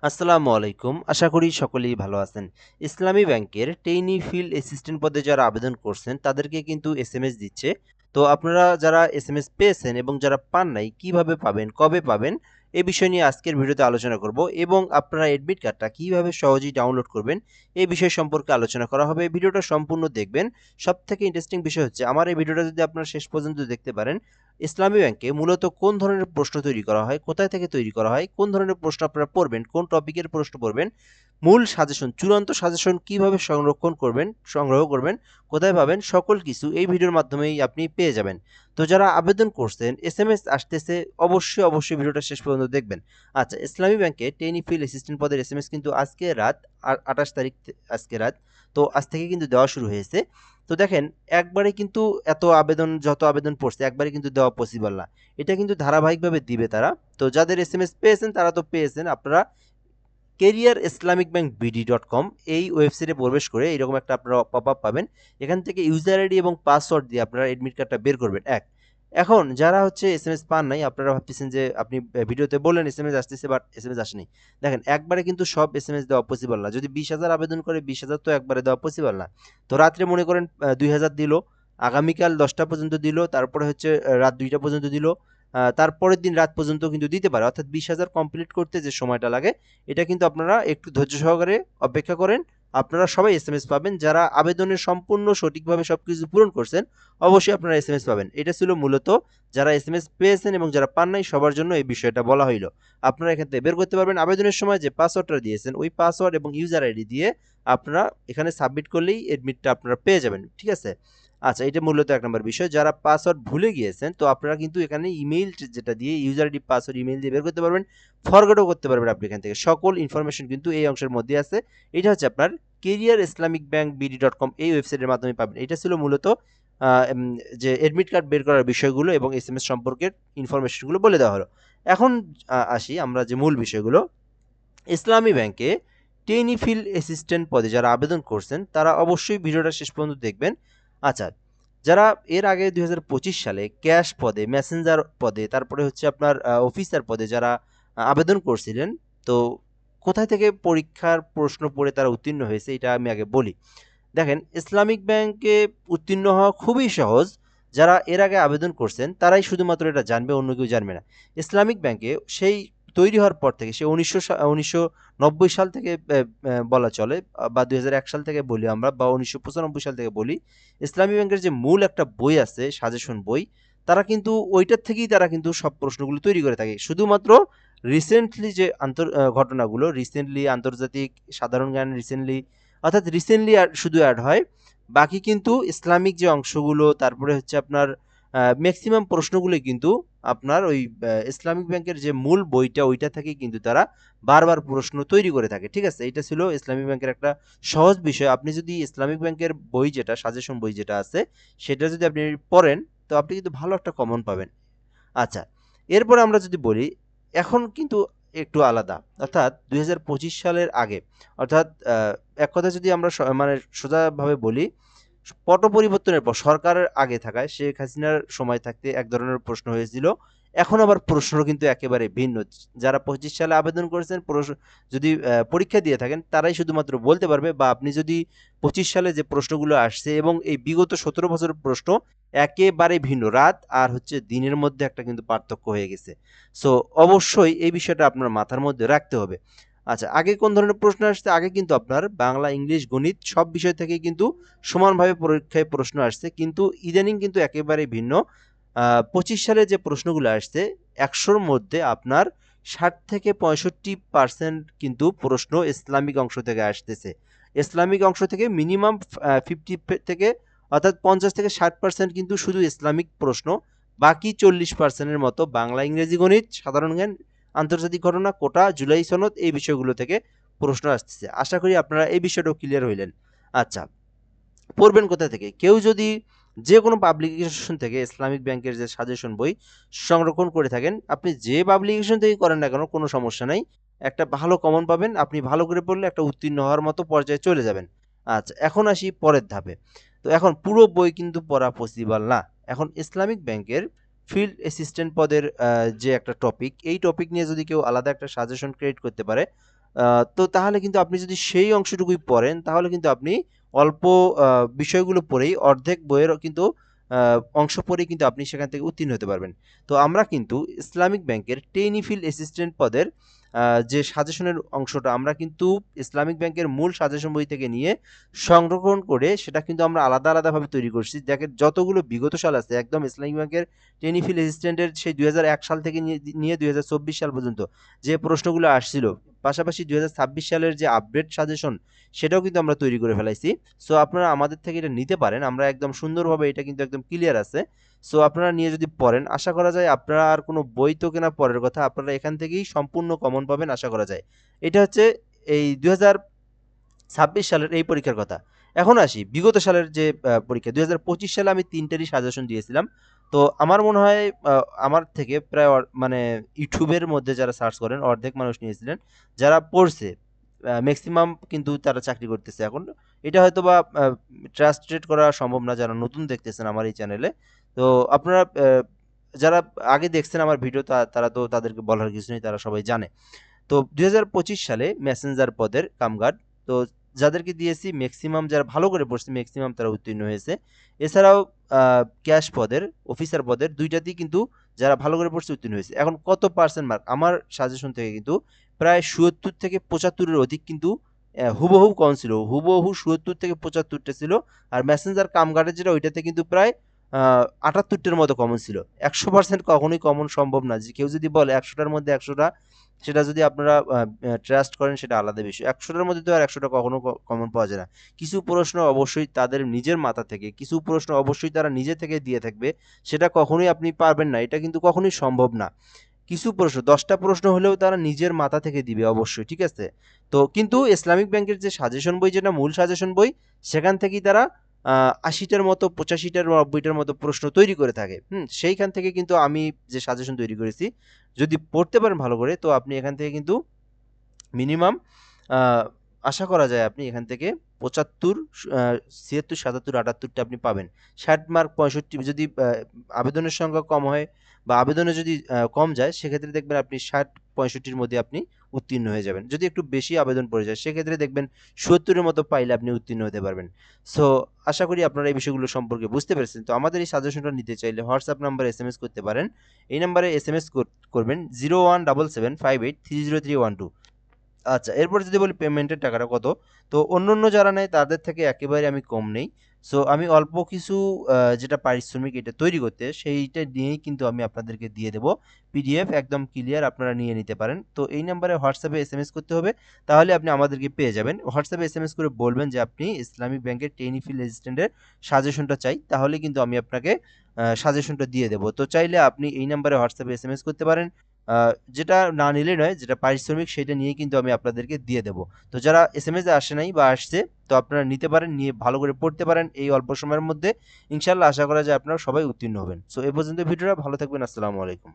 আসসালামু আলাইকুম। আশা করি সকলেই ভালো আছেন। ইসলামী ব্যাংকের ট্রেইনি ফিল্ড অ্যাসিস্ট্যান্ট পদে যারা আবেদন করছেন তাদেরকে কিন্তু এসএমএস দিচ্ছে। তো আপনারা যারা এসএমএস পেয়েছেন এবং যারা পান নাই কিভাবে পাবেন, কবে পাবেন এ বিষয় নিয়ে আজকের ভিডিওতে আলোচনা করব এবং আপনারা অ্যাডমিট কার্ডটা কিভাবে সহজেই ডাউনলোড করবেন এই বিষয় সম্পর্কে আলোচনা করা হবে। ভিডিওটা সম্পূর্ণ দেখবেন। সবথেকে ইন্টারেস্টিং বিষয় হচ্ছে আমার এই ভিডিওটা যদি আপনারা শেষ পর্যন্ত দেখতে পারেন, ইসলামী ব্যাংকে মূলত কোন ধরনের প্রশ্ন তৈরি করা হয়, কোথায় থেকে তৈরি করা হয়, কোন ধরনের প্রশ্ন আপনারা পড়বেন, কোন টপিকের প্রশ্ন পড়বেন, মূল সাজেশন, চূড়ান্ত সাজেশন কিভাবে সংগ্রহ করবেন, কোথায় পাবেন, সকল কিছু এই ভিডিওর মাধ্যমেই আপনি পেয়ে যাবেন। তো যারা আবেদন করছেন, এসএমএস আসতেছে, অবশ্যই ভিডিওটা শেষ পর্যন্ত দেখবেন। আচ্ছা, ইসলামী ব্যাংকে ট্রেনি ফিল্ড অ্যাসিস্ট্যান্ট পদের এসএমএস কিন্তু আজকে রাত 28 তারিখ, আজকে রাত, তো আজ থেকে কিন্তু দেওয়া শুরু হয়েছে। তো দেখেন, একবারে কিন্তু যত আবেদন পড়ছে একবারে কিন্তু দেওয়া পসিবল না। এটা কিন্তু ধারাবাহিকভাবে দিবে তারা। তো যাদের এসএমএস পেয়েছেন তারা তো পেয়েছেন। আপনারা career Islamic bank BD dot com এই ওয়েবসাইটে প্রবেশ করে এইরকম একটা আপনারা পপ আপ পাবেন। এখান থেকে ইউজার আইডি এবং পাসওয়ার্ড দিয়ে আপনারা এডমিট কার্ডটা বের করবেন। এখন যারা হচ্ছে এসএমএস পান নাই, আপনারা ভাবতেছেন যে আপনি ভিডিওতে বললেন এসএমএস আসতেছে বাট এসএমএস আসেনি। দেখেন, একবারে কিন্তু সব এসএমএস দেওয়া পসিবল না। যদি 20,000 আবেদন করে 20,000 তো একবারে দেওয়া পসিবল না। তো রাত্রে মনে করেন 2,000 দিল, আগামীকাল 10টা পর্যন্ত দিল, তারপরে হচ্ছে রাত 2টা পর্যন্ত দিল, তারপরের দিন রাত পর্যন্ত কিন্তু দিতে পারে। অর্থাৎ 20,000 কমপ্লিট করতে যে সময়টা লাগে এটা কিন্তু আপনারা একটু ধৈর্য সহকারে অপেক্ষা করেন। আপনারা সবাই এসএমএস পাবেন। যারা আবেদনের সম্পূর্ণ সঠিকভাবে সবকিছু পূরণ করছেন অবশ্যই আপনারা এসএমএস পাবেন। এটা ছিল মূলত যারা এসএমএস পেয়েছেন এবং যারা পান নাই সবার জন্য এই বিষয়টা বলা হইলো। আপনারা এখান থেকে বের করতে পারবেন। আবেদনের সময় যে পাসওয়ার্ডটা দিয়েছেন ওই পাসওয়ার্ড এবং ইউজার আইডি দিয়ে আপনারা এখানে সাবমিট করলেই এডমিটটা আপনারা পেয়ে যাবেন। ঠিক আছে? আচ্ছা, এটা মূলত ১ নম্বর বিষয়। যারা পাসওয়ার্ড ভুলে গিয়েছেন তো আপনারা কিন্তু এখানে ইমেইল যেটা দিয়ে ইউজার আইডি পাসওয়ার্ড ইমেইল দিয়ে বের করতে পারবেন। ফরগেটও করতে পারবেন আপনি এখান থেকে। সকল ইনফরমেশন কিন্তু এই অংশের মধ্যে আছে। এটা হচ্ছে আপনার career Islamic bank BD dot com এই ওয়েবসাইটের মাধ্যমে পাবেন। এটা ছিল মূলত যে এডমিট কার্ড বের করার বিষয়গুলো এবং এসএমএস সম্পর্কের ইনফরমেশনগুলো বলে দেওয়া হলো। এখন আসি আমরা যে মূল বিষয়গুলো। ইসলামী ব্যাংকে ট্রেনি ফিল্ড অ্যাসিস্ট্যান্ট পদে যারা আবেদন করছেন তারা অবশ্যই ভিডিওটা শেষ পর্যন্ত দেখবেন। আচ্ছা, যারা এর আগে 2025 সালে ক্যাশ পদে, মেসেঞ্জার পদে, তারপরে হচ্ছে আপনার অফিসার পদে যারা আবেদন করছিলেন, তো কোথায় থেকে পরীক্ষার প্রশ্ন পড়ে তারা উত্তীর্ণ হয়েছে এটা আমি আগে বলি। দেখেন, ইসলামিক ব্যাংকে উত্তীর্ণ হওয়া খুবই সহজ। যারা এর আগে আবেদন করছেন তারাই শুধুমাত্র এটা জানবে, অন্য কেউ জানবে না। ইসলামিক ব্যাংকে সেই তৈরি হওয়ার পর থেকে, সে 1990 সাল থেকে বলা চলে, বা 2001 সাল থেকে বলি আমরা, বা 1995 সাল থেকে বলি, ইসলামী ব্যাংকের যে মূল একটা বই আছে, সাজেশন বই, তারা কিন্তু ওইটার থেকেই তারা কিন্তু সব প্রশ্নগুলো তৈরি করে থাকে। শুধুমাত্র রিসেন্টলি যে ঘটনাগুলো, রিসেন্টলি আন্তর্জাতিক সাধারণ জ্ঞান, অর্থাৎ রিসেন্টলি শুধু অ্যাড হয়। বাকি কিন্তু ইসলামিক যে অংশগুলো, তারপরে হচ্ছে আপনার ম্যাক্সিমাম প্রশ্নগুলো কিন্তু আপনার ওই ইসলামিক ব্যাংকের যে মূল বইটা ওইটা থেকেই কিন্তু তারা বারবার প্রশ্ন তৈরি করে থাকে। ঠিক আছে? এটা ছিল ইসলামিক ব্যাংকের একটা সহজ বিষয়। আপনি যদি ইসলামিক ব্যাংকের বই যেটা, সাজেশন বই যেটা আছে, সেটা যদি আপনি পড়েন তো আপনি কিন্তু ভালো একটা কমন পাবেন। আচ্ছা, এরপরে আমরা যদি বলি, এখন কিন্তু একটু আলাদা। অর্থাৎ ২০২৫ সালের আগে, অর্থাৎ এক কথায় যদি আমরা মানে সোজাভাবে বলি, পট পরিবর্তনের পর সরকারের আগে থাকায় শেখ হাসিনার সময় থাকতে এক ধরনের প্রশ্ন হয়েছিল। এখন আবার প্রশ্ন কিন্তু একেবারে ভিন্ন। যারা ২৫ সালে আবেদন করেছেন, যদি পরীক্ষা দিয়ে থাকেন তারাই শুধুমাত্র বলতে পারবে, বা আপনি যদি ২৫ সালে যে প্রশ্নগুলো আসছে এবং এই বিগত ১৭ বছরের প্রশ্ন একেবারে ভিন্ন। রাত আর হচ্ছে দিনের মধ্যে একটা কিন্তু পার্থক্য হয়ে গেছে। সো অবশ্যই এই বিষয়টা আপনার মাথার মধ্যে রাখতে হবে। আচ্ছা, আগে কোন ধরনের প্রশ্ন আসছে? আগে কিন্তু আপনার বাংলা, ইংলিশ, গণিত সব বিষয় থেকেই কিন্তু সমানভাবে পরীক্ষায় প্রশ্ন আসছে। কিন্তু ইদানিং কিন্তু একেবারে ভিন্ন। ২৫ সালে যে প্রশ্নগুলো আসছে ১০০-র মধ্যে আপনার ৬০ থেকে ৬৫% কিন্তু প্রশ্ন ইসলামিক অংশ থেকে আসতেছে। ইসলামিক অংশ থেকে মিনিমাম 50 থেকে, অর্থাৎ ৫০ থেকে ৬০% কিন্তু শুধু ইসলামিক প্রশ্ন। বাকি ৪০% এর মতো বাংলা, ইংরেজি, গণিত, সাধারণ জ্ঞান, আন্তর্জাতিক ঘটনা, কোটা, জুলাই সনদ এই বিষয়গুলো থেকে প্রশ্ন আসতেছে। আশা করি আপনারা এই বিষয়টাও ক্লিয়ার হইলেন। আচ্ছা, পড়বেন কোথা থেকে? কেউ যদি যে কোনো পাবলিকেশন থেকে ইসলামিক ব্যাংকের যে সাজেশন বই সংরক্ষণ করে থাকেন, আপনি যে পাবলিকেশন থেকে করেন না কেন কোনো সমস্যা নাই। একটা ভালো কমন পাবেন। আপনি ভালো করে পড়লে একটা উত্তীর্ণ হওয়ার মতো পর্যায়ে চলে যাবেন। আচ্ছা, এখন আসি পরের ধাপে। তো এখন পুরো বই কিন্তু পড়া পসিবল না। এখন ইসলামিক ব্যাংকের ফিল্ড অ্যাসিস্ট্যান্ট পদের যে একটা টপিক, এই টপিক নিয়ে যদি কেউ আলাদা একটা সাজেশন ক্রিয়েট করতে পারে, তো তাহলে কিন্তু আপনি যদি সেই অংশটুকুই পড়েন তাহলে কিন্তু আপনি অল্প বিষয়গুলো পড়েই অর্ধেক বইয়ের কিন্তু অংশ পড়েই কিন্তু আপনি সেখান থেকে উত্তীর্ণ হতে পারবেন। তো আমরা কিন্তু ইসলামিক ব্যাংকের টেইনি ফিল্ড অ্যাসিস্ট্যান্ট পদের যে সাজেশনের অংশটা আমরা কিন্তু ইসলামিক ব্যাংকের মূল সাজেশন বই থেকে নিয়ে সংরক্ষণ করে সেটা কিন্তু আমরা আলাদা আলাদাভাবে তৈরি করছি। দেখেন যতগুলো বিগত সাল আছে একদম ইসলামিক ব্যাংকের টেইনি ফিল্ড অ্যাসিস্ট্যান্টের সেই 2001 সাল থেকে নিয়ে 2024 সাল পর্যন্ত যে প্রশ্নগুলো আসছিল, পাশাপাশি 2026 সালের যে আপডেট সাজেশন সেটাও কিন্তু আমরা তৈরি করে ফেলাইছি। সো আপনারা আমাদের থেকে এটা নিতে পারেন, আমরা একদম সুন্দরভাবে এটা কিন্তু একদম ক্লিয়ার আছে। সো আপনারা নিয়ে যদি পড়েন আশা করা যায় আপনারা আর কোনো বই তো কেনার পরের কথা, আপনারা এখান থেকেই সম্পূর্ণ কমন পাবেন আশা করা যায়। এটা হচ্ছে এই 2026 সালের এই পরীক্ষার কথা। এখন আসি বিগত সালের যে পরীক্ষা 2025 সালে আমি 3টারই সাজেশন দিয়েছিলাম। তো আমার মনে হয় আমার থেকে প্রায় মানে ইউটিউবের মধ্যে যারা সার্চ করেন অর্ধেক মানুষ নিয়েছিলেন। যারা পড়ছে ম্যাক্সিমাম কিন্তু তারা চাকরি করতেছে এখন। এটা হয়তোবা ট্রাস্টেড করা সম্ভব না যারা নতুন দেখতেছেন আমার এই চ্যানেলে। তো আপনারা যারা আগে দেখছেন আমার ভিডিও তারা তো তাদেরকে বলার কিছু নেই, তারা সবাই জানে। তো 2025 সালে মেসেঞ্জার পদের কামগার্ড, তো যাদেরকে দিয়েছি ম্যাক্সিমাম যারা ভালো করে পড়ছে ম্যাক্সিমাম তারা উত্তীর্ণ হয়েছে। এছাড়াও ক্যাশ পদের অফিসার পদের দুইটাতেই কিন্তু যারা ভালো করে পড়ছে উত্তীর্ণ হয়েছে। এখন কত পার্সেন্ট মার্ক আমার সাজেশন থেকে কিন্তু প্রায় ৭০ থেকে ৭৫-এর অধিক কিন্তু হুবহু কম ছিল, হুবহু ৭০ থেকে ৭৫টা ছিল। আর মেসেঞ্জার কামগার্ডের যেটা ওইটাতে কিন্তু প্রায় ৭৮টার মতো কমন ছিল। 100% কখনোই কমন সম্ভব না, যে কেউ যদি বলে 100টার মধ্যে 100টা, সেটা যদি আপনারা ট্রাস্ট করেন সেটা আলাদা বিষয়। 100টার মধ্যে তো আর 100টা কখনো কমন পাওয়া যায় না। কিছু প্রশ্ন অবশ্যই তাদের নিজের মাথা থেকে, কিছু প্রশ্ন অবশ্যই তারা নিজে থেকে দিয়ে থাকবে, সেটা কখনোই আপনি পারবেন না, এটা কিন্তু কখনোই সম্ভব না। কিছু প্রশ্ন 10টা প্রশ্ন হলেও তারা নিজের মাথা থেকে দিবে অবশ্যই, ঠিক আছে? তো কিন্তু ইসলামিক ব্যাংকের যে সাজেশন বই যেটা মূল সাজেশন বই, সেখান থেকেই তারা ৮০টার মতো ৮৫টার ৯০টার মতো প্রশ্ন তৈরি করে থাকে। সেইখান থেকে কিন্তু আমি যে সাজেশন তৈরি করেছি, যদি পড়তে পারেন ভালো করে তো আপনি এখান থেকে কিন্তু মিনিমাম আ আশা করা যায় আপনি এখান থেকে ৭৫, ৭৬, ৭৭, ৭৮টা আপনি পাবেন। ৬০ মার্ক ৬৫ যদি আবেদনের সংখ্যা কম হয় বা আবেদনে যদি কম যায় সেক্ষেত্রে দেখবেন আপনি ৬০-৬৫ র মধ্যে আপনি উত্তীর্ণ হয়ে যাবেন। যদি একটু বেশি আবেদন পড়ে যায় সেক্ষেত্রে দেখবেন ৭০ এর মতো পাইলে আপনি উত্তীর্ণ হতে পারবেন। সো আশা করি আপনারা এই বিষয়গুলো সম্পর্কে বুঝতে পেরেছেন। তো আমাদের এই সাজেশনটা নিতে চাইলে হোয়াটসঅ্যাপ নাম্বারে এসএমএস করতে পারেন। এই নাম্বারে এসএমএস করবেন 017758303112। আচ্ছা, এরপরে যদি বলি পেমেন্টের টাকাটা কত? তো অন্যান্য যারা নেয় তাদের থেকে একেবারে আমি কম নেই। সো আমি অল্প কিছু যেটা পারিশ্রমিক এটা তৈরি করতে, সেইটা নিয়েই কিন্তু আমি আপনাদেরকে দিয়ে দেব। পিডিএফ একদম ক্লিয়ার আপনারা নিয়ে নিতে পারেন। তো এই নাম্বারে হোয়াটসঅ্যাপে এসএমএস করতে হবে। তাহলে আপনি আমাদেরকে পেয়ে যাবেন। হোয়াটসঅ্যাপে এসএমএস করে বলবেন যে আপনি ইসলামী ব্যাংকের টেনিফিল অ্যাসিস্ট্যান্টের সাজেশনটা চাই। তাহলে কিন্তু আমি আপনাকে সাজেশনটা দিয়ে দেব। তো চাইলে আপনি এই নাম্বারে হোয়াটসঅ্যাপে এসএমএস করতে পারেন। আ যেটা না নিলে নয়, যেটা পারিশ্রমিক সেটা নিয়েই কিন্তু আমি আপনাদেরকে দিয়ে দেব। তো যারা এসএমএস এ আসে নাই বা আসছে, তো আপনারা নিতে পারেন, নিয়ে ভালো করে পড়তে পারেন এই অল্প সময়ের মধ্যে। ইনশাআল্লাহ আশা করা যায় আপনারা সবাই উত্তীর্ণ হবেন। সো এ পর্যন্ত ভিডিওটা, ভালো থাকবেন। আসসালামু আলাইকুম।